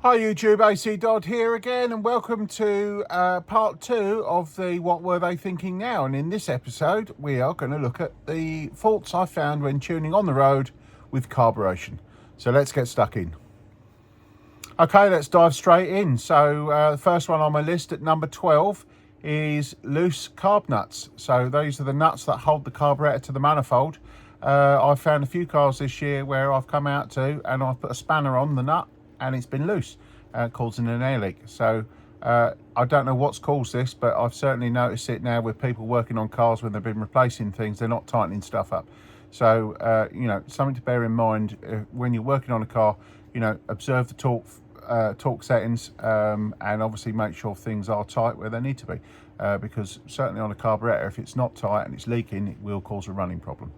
Hi YouTube, AC Dodd here again, and welcome to part 2 of the What Were They Thinking Now. And in this episode we are going to look at the faults I found when tuning on the road with carburation. So let's get stuck in. Okay, let's dive straight in. So the first one on my list at number 12 is loose carb nuts. So those are the nuts that hold the carburetor to the manifold. I've found a few cars this year where I've come out to and I've put a spanner on the nut and it's been loose, causing an air leak. So I don't know what's caused this, but I've certainly noticed it now with people working on cars when they've been replacing things. They're not tightening stuff up. So something to bear in mind when you're working on a car. Observe the torque settings, and obviously make sure things are tight where they need to be, because certainly on a carburetor, if it's not tight and it's leaking, it will cause a running problem.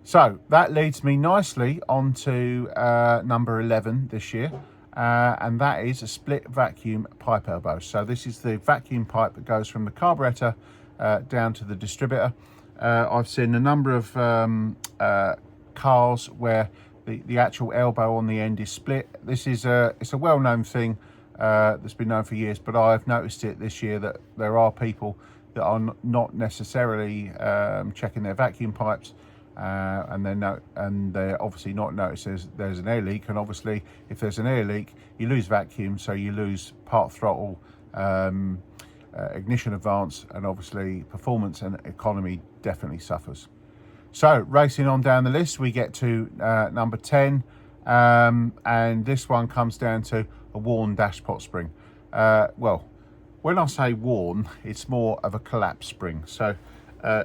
So that leads me nicely onto number 11 this year, and that is a split vacuum pipe elbow. So this is the vacuum pipe that goes from the carburetor down to the distributor. I've seen a number of cars where the actual elbow on the end is split. This is it's a well-known thing that's been known for years, but I've noticed it this year that there are people that are not necessarily checking their vacuum pipes. And they're obviously not noticed there's an air leak, and obviously if there's an air leak you lose vacuum, so you lose part throttle, ignition advance, and obviously performance and economy definitely suffers. So racing on down the list, we get to number 10, and this one comes down to a worn dash pot spring. Well, when I say worn, it's more of a collapsed spring. So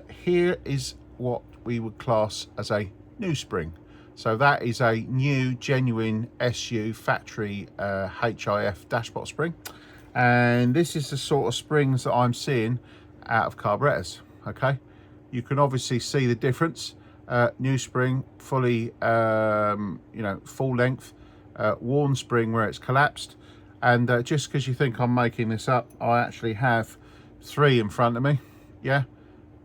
here is what we would class as a new spring. So that is a new genuine SU factory HIF dashpot spring, and this is the sort of springs that I'm seeing out of carburetors. Okay, you can obviously see the difference. New spring, fully full length. Worn spring where it's collapsed. And just because you think I'm making this up, I actually have 3 in front of me. Yeah,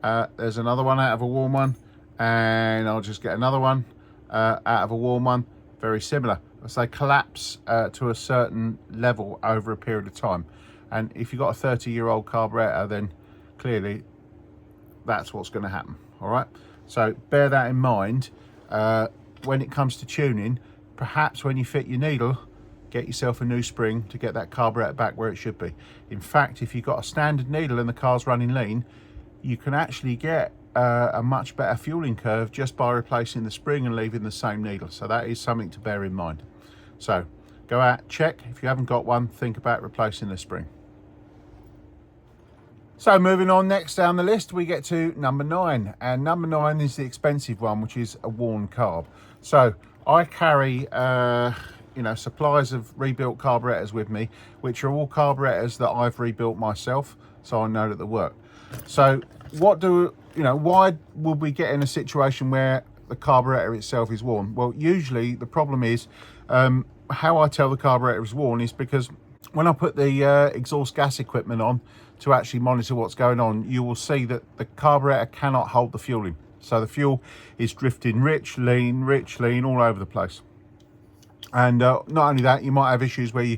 there's another one out of a worn one, and I'll just get another one out of a worn one, very similar. As they collapse to a certain level over a period of time, and if you've got a 30-year-old carburetor, then clearly that's what's going to happen. All right, so bear that in mind when it comes to tuning. Perhaps when you fit your needle, get yourself a new spring to get that carburetor back where it should be. In fact, if you've got a standard needle and the car's running lean, you can actually get a much better fueling curve just by replacing the spring and leaving the same needle. So that is something to bear in mind. So go out, check. If you haven't got one, think about replacing the spring. So moving on, next down the list we get to number 9, and number 9 is the expensive one, which is a worn carb. So I carry supplies of rebuilt carburetors with me, which are all carburetors that I've rebuilt myself, so I know that they work. So why would we get in a situation where the carburetor itself is worn? Well, usually the problem is how I tell the carburetor is worn is because when I put the exhaust gas equipment on to actually monitor what's going on, you will see that the carburetor cannot hold the fueling. So the fuel is drifting rich, lean, all over the place. And not only that, you might have issues where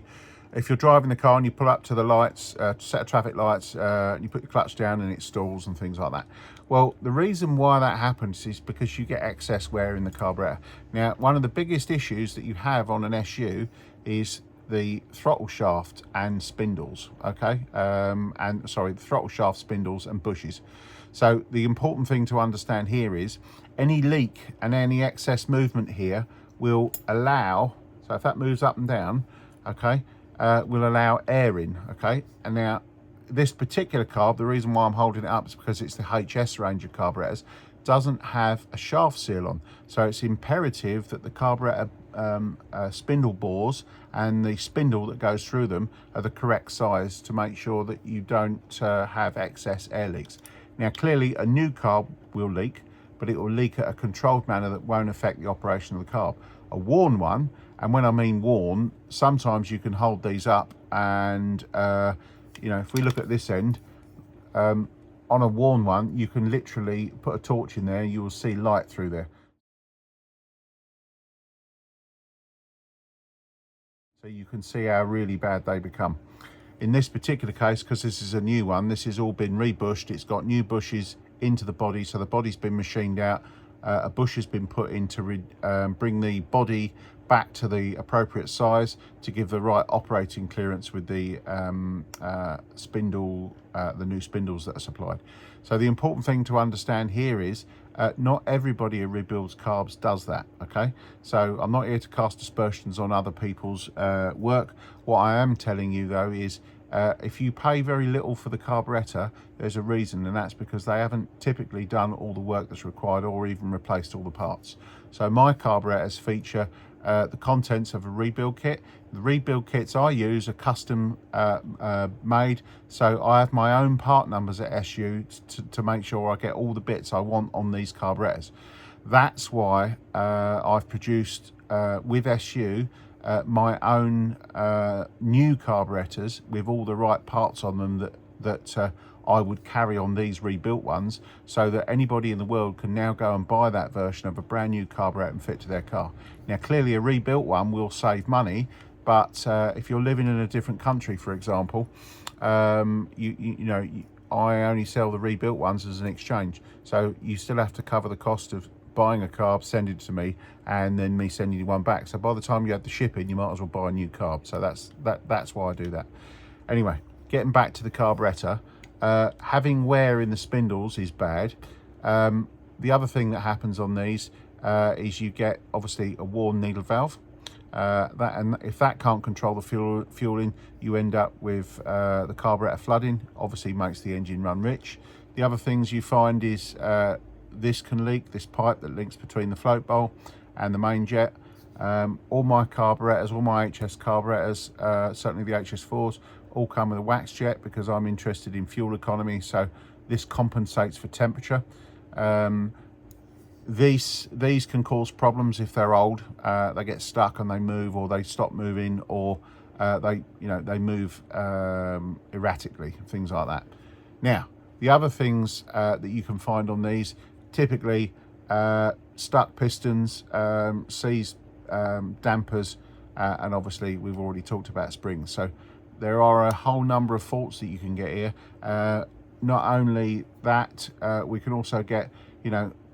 if you're driving the car and you pull up to the lights, set of traffic lights, you put the clutch down and it stalls and things like that. Well, the reason why that happens is because you get excess wear in the carburetor. Now, one of the biggest issues that you have on an SU is the throttle shaft and spindles. Okay, the throttle shaft, spindles and bushes. So the important thing to understand here is any leak and any excess movement here will allow, so if that moves up and down, okay, will allow air in. Okay, and now this particular carb, the reason why I'm holding it up is because it's the HS range of carburetors, doesn't have a shaft seal on, so it's imperative that the carburetor spindle bores and the spindle that goes through them are the correct size to make sure that you don't have excess air leaks. Now clearly a new carb will leak, but it will leak at a controlled manner that won't affect the operation of the carb. A worn one, and when I mean worn, sometimes you can hold these up and if we look at this end, on a worn one, you can literally put a torch in there, you will see light through there. So you can see how really bad they become. In this particular case, because this is a new one, this has all been rebushed. It's got new bushes into the body, so the body's been machined out. A bush has been put in to bring the body back to the appropriate size to give the right operating clearance with the spindle, the new spindles that are supplied. So the important thing to understand here is not everybody who rebuilds carbs does that, okay? So I'm not here to cast aspersions on other people's work. What I am telling you though is if you pay very little for the carburetor, there's a reason, and that's because they haven't typically done all the work that's required or even replaced all the parts. So my carburetors feature the contents of a rebuild kit. The rebuild kits I use are custom made, so I have my own part numbers at SU to make sure I get all the bits I want on these carburetors. That's why I've produced with SU my own new carburetors with all the right parts on them that I would carry on these rebuilt ones, so that anybody in the world can now go and buy that version of a brand new carburetor and fit to their car. Now clearly a rebuilt one will save money, but if you're living in a different country, for example, you know, I only sell the rebuilt ones as an exchange, so you still have to cover the cost of buying a carb, send it to me, and then me sending you one back. So by the time you have the shipping, you might as well buy a new carb. So that's why I do that. Anyway, getting back to the carburetor, having wear in the spindles is bad. The other thing that happens on these is you get obviously a worn needle valve. And if that can't control the fueling, you end up with the carburetor flooding. Obviously makes the engine run rich. The other things you find is this can leak, this pipe that links between the float bowl and the main jet. All my carburetors, all my HS carburetors, certainly the HS4s, all come with a wax jet because I'm interested in fuel economy, so this compensates for temperature. These can cause problems if they're old. They get stuck and they move, or they stop moving, or they move erratically, things like that. Now, the other things that you can find on these, typically stuck pistons, seized dampers, and obviously we've already talked about springs. So there are a whole number of faults that you can get here. Not only that, we can also get,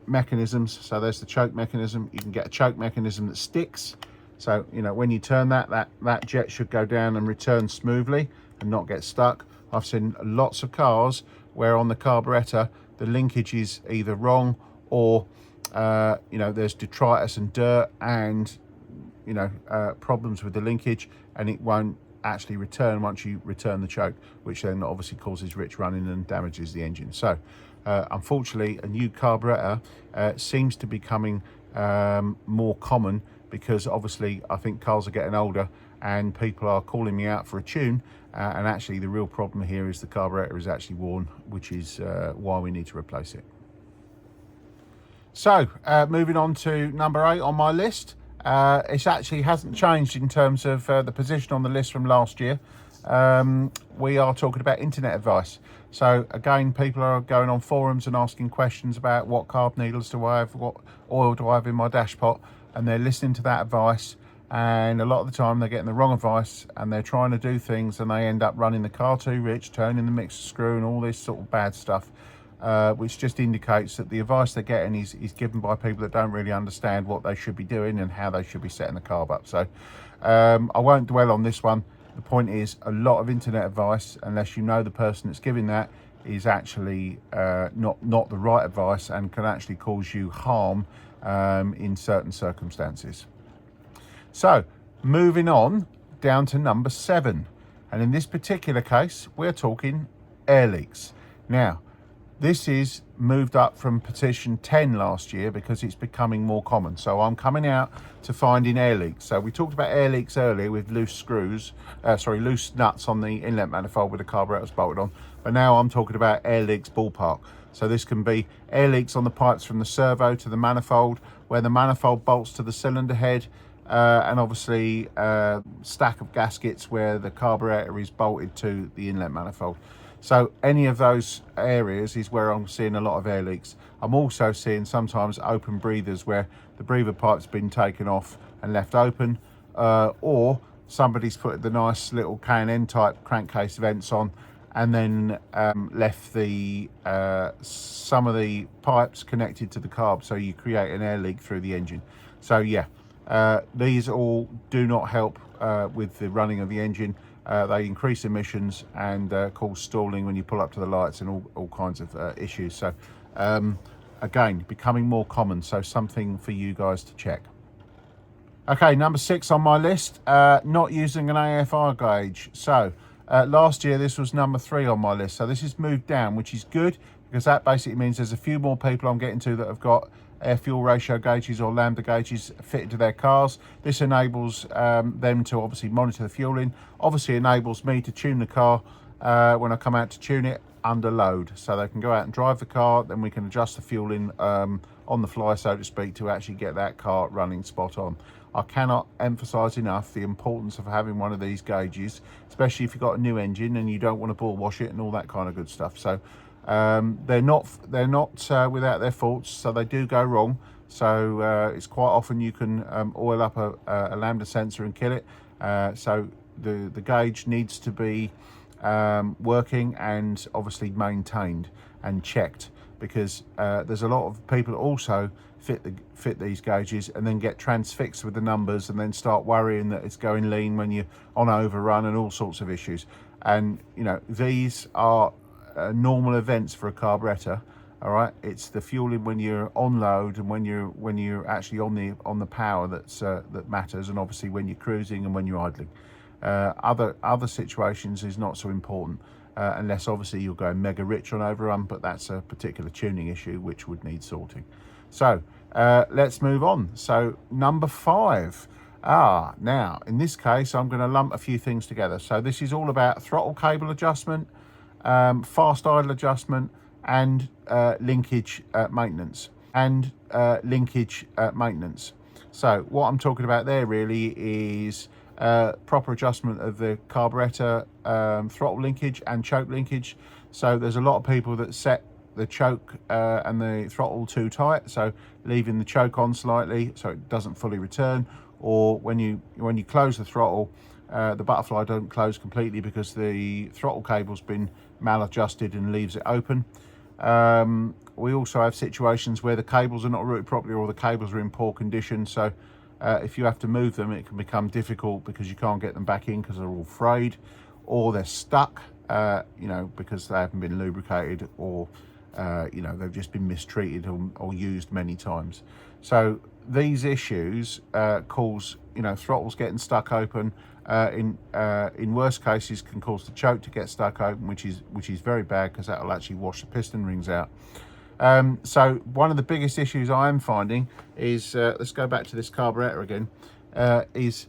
mechanisms. So there's the choke mechanism. You can get a choke mechanism that sticks. So, when you turn that jet should go down and return smoothly and not get stuck. I've seen lots of cars where on the carburetor, the linkage is either wrong or, there's detritus and dirt and, problems with the linkage, and it won't actually return once you return the choke, which then obviously causes rich running and damages the engine. So unfortunately, a new carburetor seems to be becoming more common, because obviously I think cars are getting older and people are calling me out for a tune, and actually the real problem here is the carburetor is actually worn, which is why we need to replace it. So moving on to number 8 on my list. It actually hasn't changed in terms of the position on the list from last year. We are talking about internet advice. So again, people are going on forums and asking questions about what carb needles do I have, what oil do I have in my dash pot, and they're listening to that advice, and a lot of the time they're getting the wrong advice and they're trying to do things and they end up running the car too rich, turning the mixer screw and all this sort of bad stuff, which just indicates that the advice they're getting is given by people that don't really understand what they should be doing and how they should be setting the carb up. So I won't dwell on this one. The point is, a lot of internet advice, unless you know the person that's giving that, is actually not the right advice and can actually cause you harm in certain circumstances. So moving on down to number 7, and in this particular case we're talking air leaks. Now this is moved up from position 10 last year because it's becoming more common. So I'm coming out to finding air leaks. So we talked about air leaks earlier with loose nuts on the inlet manifold with the carburetors bolted on. But now I'm talking about air leaks ballpark. So this can be air leaks on the pipes from the servo to the manifold, where the manifold bolts to the cylinder head, and obviously stack of gaskets where the carburetor is bolted to the inlet manifold. So any of those areas is where I'm seeing a lot of air leaks. I'm also seeing sometimes open breathers where the breather pipe's been taken off and left open, or somebody's put the nice little K&N type crankcase vents on, and then left the some of the pipes connected to the carb, so you create an air leak through the engine. So yeah, these all do not help with the running of the engine. They increase emissions and cause stalling when you pull up to the lights and all kinds of issues. So again, becoming more common, so something for you guys to check. Okay, number 6 on my list, not using an AFR gauge. So last year this was number 3 on my list, so this is moved down, which is good, because that basically means there's a few more people I'm getting to that have got air fuel ratio gauges or lambda gauges fitted to their cars. This enables them to obviously monitor the fueling, obviously enables me to tune the car when I come out to tune it under load, so they can go out and drive the car, then we can adjust the fueling on the fly, so to speak, to actually get that car running spot on. I cannot emphasize enough the importance of having one of these gauges, especially if you've got a new engine and you don't want to ball wash it and all that kind of good stuff. So they're not without their faults, so they do go wrong. So it's quite often you can oil up a lambda sensor and kill it. So the gauge needs to be working and obviously maintained and checked, because there's a lot of people that also fit these gauges and then get transfixed with the numbers and then start worrying that it's going lean when you're on overrun and all sorts of issues. And you know, these are normal events for a carburetor. All right, it's the fueling when you're on load and when you're actually on the power that matters, and obviously when you're cruising and when you're idling. Other situations is not so important, unless obviously you're going mega rich on overrun, but that's a particular tuning issue which would need sorting. So let's move on. So number 5. Now in this case I'm going to lump a few things together. So this is all about throttle cable adjustment, fast idle adjustment, and linkage maintenance. So what I'm talking about there really is proper adjustment of the carburetor, throttle linkage and choke linkage. So there's a lot of people that set the choke and the throttle too tight, so leaving the choke on slightly so it doesn't fully return, or when you close the throttle, the butterfly doesn't close completely because the throttle cable's been maladjusted and leaves it open. We also have situations where the cables are not routed properly, or the cables are in poor condition, so if you have to move them, it can become difficult because you can't get them back in because they're all frayed, or they're stuck, you know, because they haven't been lubricated, or you know, they've just been mistreated or used many times. So these issues cause, you know, throttles getting stuck open. In worst cases can cause the choke to get stuck open, which is very bad, because that will actually wash the piston rings out. So one of the biggest issues I am finding is, let's go back to this carburetor again, is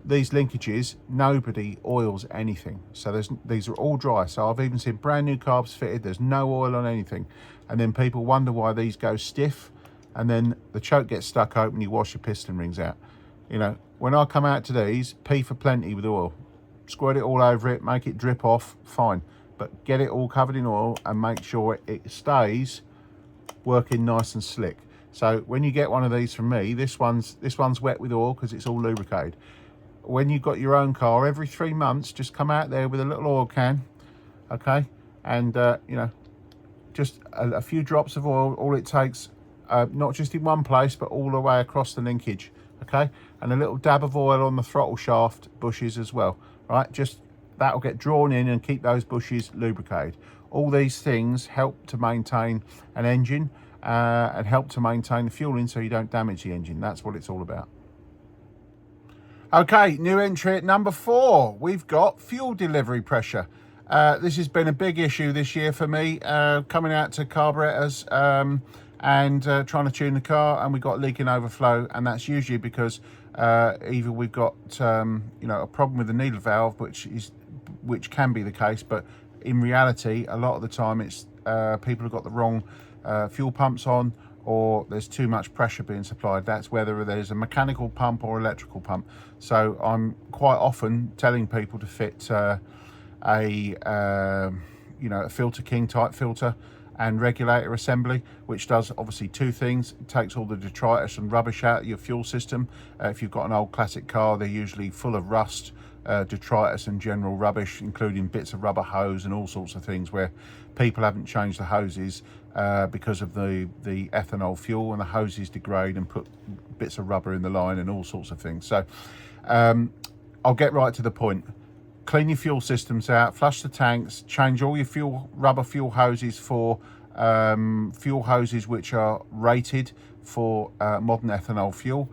these linkages, nobody oils anything. So these are all dry. So I've even seen brand new carbs fitted, there's no oil on anything. And then people wonder why these go stiff, and then the choke gets stuck open, you wash your piston rings out. You know, when I come out to these, pee for plenty with oil. Squirt it all over it, make it drip off, fine. But get it all covered in oil and make sure it stays working nice and slick. So when you get one of these from me, this one's wet with oil because it's all lubricated. When you've got your own car, every 3 months, just come out there with a little oil can, okay? And, you know, just a few drops of oil, all it takes, not just in one place, but all the way across the linkage, okay? And a little dab of oil on the throttle shaft bushes as well, right? Just that'll get drawn in and keep those bushes lubricated. All these things help to maintain an engine and help to maintain the fueling so you don't damage the engine. That's what it's all about. Okay, new entry at number 4. We've got fuel delivery pressure. This has been a big issue this year for me, coming out to carburetors and trying to tune the car, and we've got leaking overflow, and that's usually because either we've got you know, a problem with the needle valve, which can be the case, but in reality a lot of the time it's people have got the wrong fuel pumps on, or there's too much pressure being supplied. That's whether there's a mechanical pump or electrical pump. So I'm quite often telling people to fit you know, a Filter King type filter, and regulator assembly, which does obviously two things. It takes all the detritus and rubbish out of your fuel system. If you've got an old classic car, they're usually full of rust, detritus and general rubbish, including bits of rubber hose and all sorts of things where people haven't changed the hoses because of the ethanol fuel, and the hoses degrade and put bits of rubber in the line and all sorts of things. So I'll get right to the point. Clean your fuel systems out, flush the tanks, change all your rubber fuel hoses for fuel hoses which are rated for modern ethanol fuel.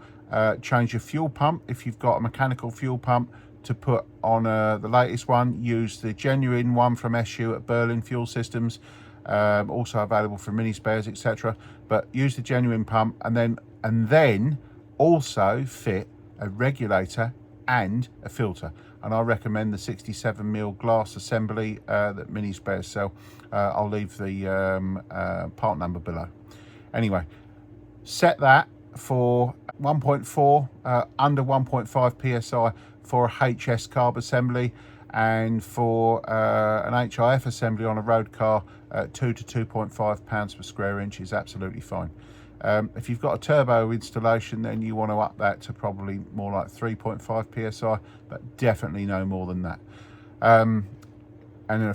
Change your fuel pump if you've got a mechanical fuel pump to put on the latest one. Use the genuine one from SU at Berlin Fuel Systems, also available for mini spares, etc. But use the genuine pump, and then also fit a regulator and a filter. And I recommend the 67mm glass assembly that mini spares sell. I'll leave the part number below. Anyway, set that for 1.4 under 1.5 psi for a HS carb assembly, and for an HIF assembly on a road car, 2 to 2.5 pounds per square inch is absolutely fine. If you've got a turbo installation, then you want to up that to probably more like 3.5 psi, but definitely no more than that. And the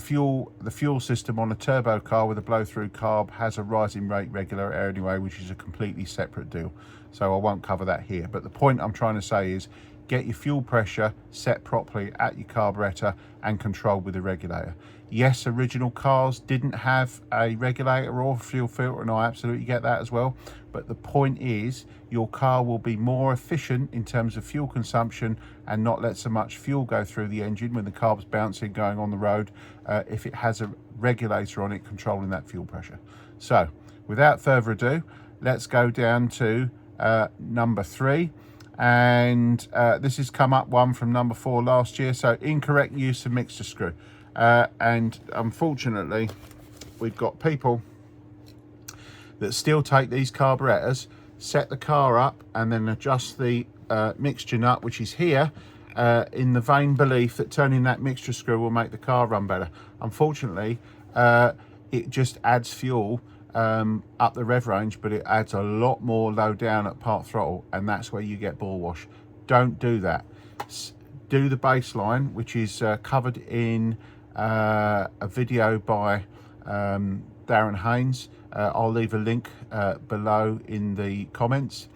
fuel system on a turbo car with a blow-through carb has a rising rate regulator anyway, which is a completely separate deal. So I won't cover that here. But the point I'm trying to say is get your fuel pressure set properly at your carburetor and controlled with the regulator. Yes, original cars didn't have a regulator or fuel filter, and I absolutely get that as well. But the point is, your car will be more efficient in terms of fuel consumption and not let so much fuel go through the engine when the carb's bouncing going on the road if it has a regulator on it controlling that fuel pressure. So, without further ado, let's go down to number 3. And this has come up one from number 4 last year. So, incorrect use of mixture screw. And unfortunately, we've got people that still take these carburetors, set the car up, and then adjust the mixture nut, which is here, in the vain belief that turning that mixture screw will make the car run better. Unfortunately, it just adds fuel up the rev range, but it adds a lot more low down at part throttle, and that's where you get ball wash. Don't do that. Do the baseline, which is covered in a video by Darren Haynes. I'll leave a link below in the comments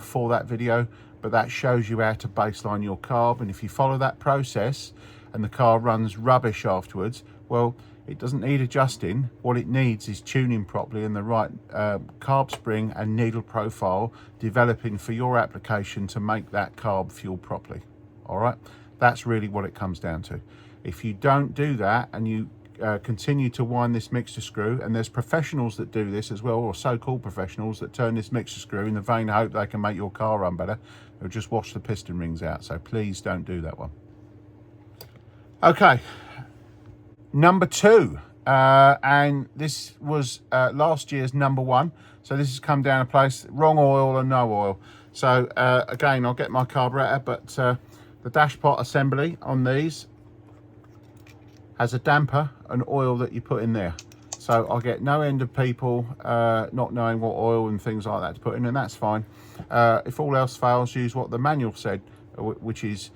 for that video, but that shows you how to baseline your carb. And if you follow that process and the car runs rubbish afterwards, well, it doesn't need adjusting. What it needs is tuning properly and the right carb spring and needle profile developing for your application to make that carb fuel properly. All right, that's really what it comes down to. If you don't do that and you continue to wind this mixture screw, and there's professionals that do this as well, or so-called professionals that turn this mixture screw in the vain hope they can make your car run better, they'll just wash the piston rings out. So please don't do that one. Okay, number 2, and this was last year's number 1. So this has come down a place, wrong oil and no oil. So again, I'll get my carburetor, but the dashpot assembly on these has a damper and oil that you put in there. So I get no end of people not knowing what oil and things like that to put in, and that's fine. If all else fails, use what the manual said, which is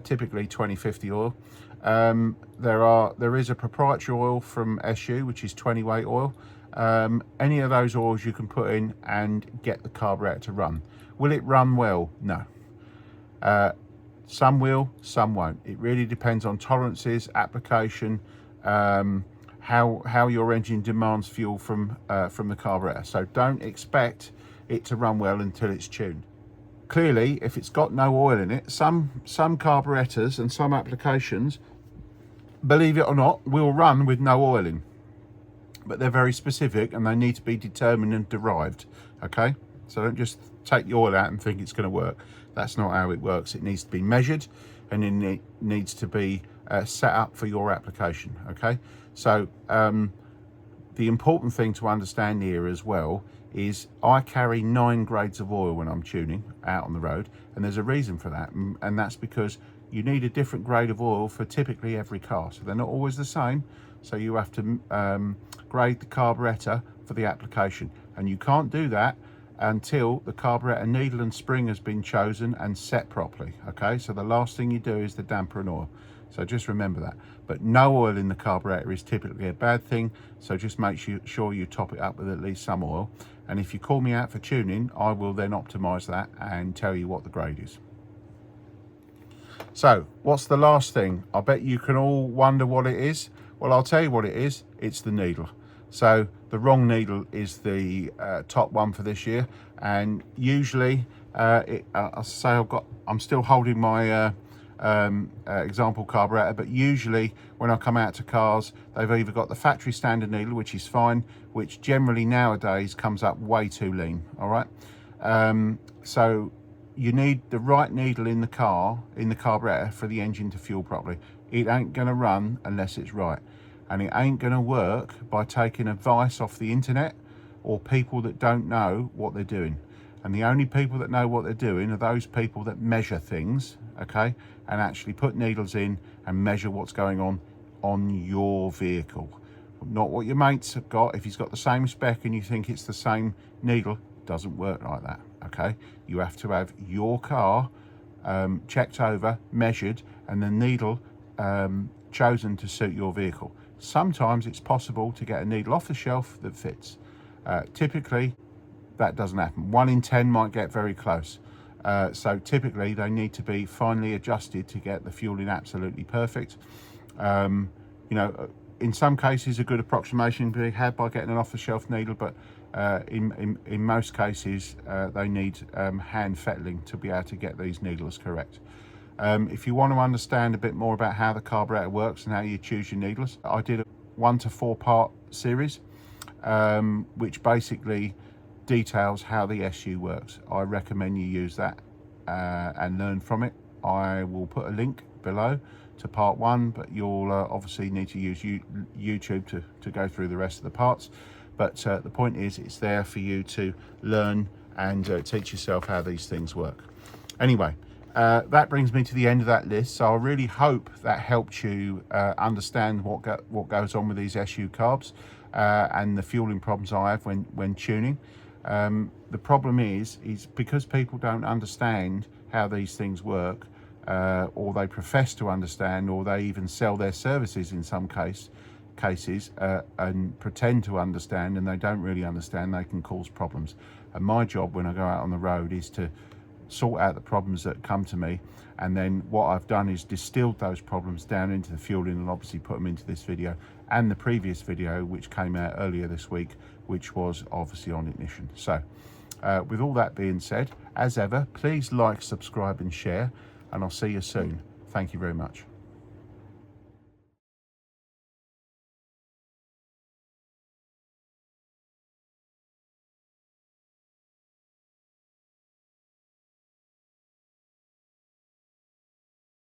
typically 2050 oil. There is a proprietary oil from SU, which is 20 weight oil. Any of those oils you can put in and get the carburetor to run. Will it run well? No. Some will, some won't. It really depends on tolerances, application, how your engine demands fuel from the carburetor. So don't expect it to run well until it's tuned. Clearly, if it's got no oil in it, some carburetors and some applications, believe it or not, will run with no oil in. But they're very specific and they need to be determined and derived, okay? So don't just take the oil out and think it's going to work. That's not how it works. It needs to be measured, and it needs to be set up for your application, okay? So the important thing to understand here as well is I carry 9 grades of oil when I'm tuning out on the road, and there's a reason for that, and that's because you need a different grade of oil for typically every car. So they're not always the same. So you have to grade the carburetor for the application. And you can't do that until the carburetor needle and spring has been chosen and set properly. Okay, so the last thing you do is the damper and oil. So just remember that. But no oil in the carburetor is typically a bad thing. So just make sure you top it up with at least some oil. And if you call me out for tuning, I will then optimize that and tell you what the grade is. So what's the last thing? I bet you can all wonder what it is. Well, I'll tell you what it is. It's the needle. So the wrong needle is the top one for this year. And usually, I'll say I'm still holding my example carburetor, but usually when I come out to cars, they've either got the factory standard needle, which is fine, which generally nowadays comes up way too lean. All right. So you need the right needle in the carburetor for the engine to fuel properly. It ain't gonna run unless it's right. And it ain't gonna work by taking advice off the internet or people that don't know what they're doing. And the only people that know what they're doing are those people that measure things, okay? And actually put needles in and measure what's going on your vehicle. Not what your mates have got. If he's got the same spec and you think it's the same needle, it doesn't work like that, okay? You have to have your car checked over, measured, and the needle chosen to suit your vehicle. Sometimes it's possible to get a needle off the shelf that fits. Typically, that doesn't happen. 1 in 10 might get very close. So typically, they need to be finely adjusted to get the fueling absolutely perfect. You know, in some cases, a good approximation can be had by getting an off-the-shelf needle, but in most cases, they need hand fettling to be able to get these needles correct. If you want to understand a bit more about how the carburetor works and how you choose your needles, I did a 1 to 4 part series, which basically details how the SU works. I recommend you use that and learn from it. I will put a link below to part 1, but you'll obviously need to use YouTube to go through the rest of the parts. But the point is, it's there for you to learn and teach yourself how these things work. Anyway, that brings me to the end of that list. So I really hope that helped you understand what goes on with these SU carbs and the fueling problems I have when tuning. The problem is because people don't understand how these things work, or they profess to understand, or they even sell their services in some cases and pretend to understand, and they don't really understand, they can cause problems. And my job when I go out on the road is to sort out the problems that come to me, and then what I've done is distilled those problems down into the fueling and obviously put them into this video and the previous video which came out earlier this week, which was obviously on ignition. So with all that being said, as ever, please like, subscribe and share, and I'll see you soon. Thank you very much.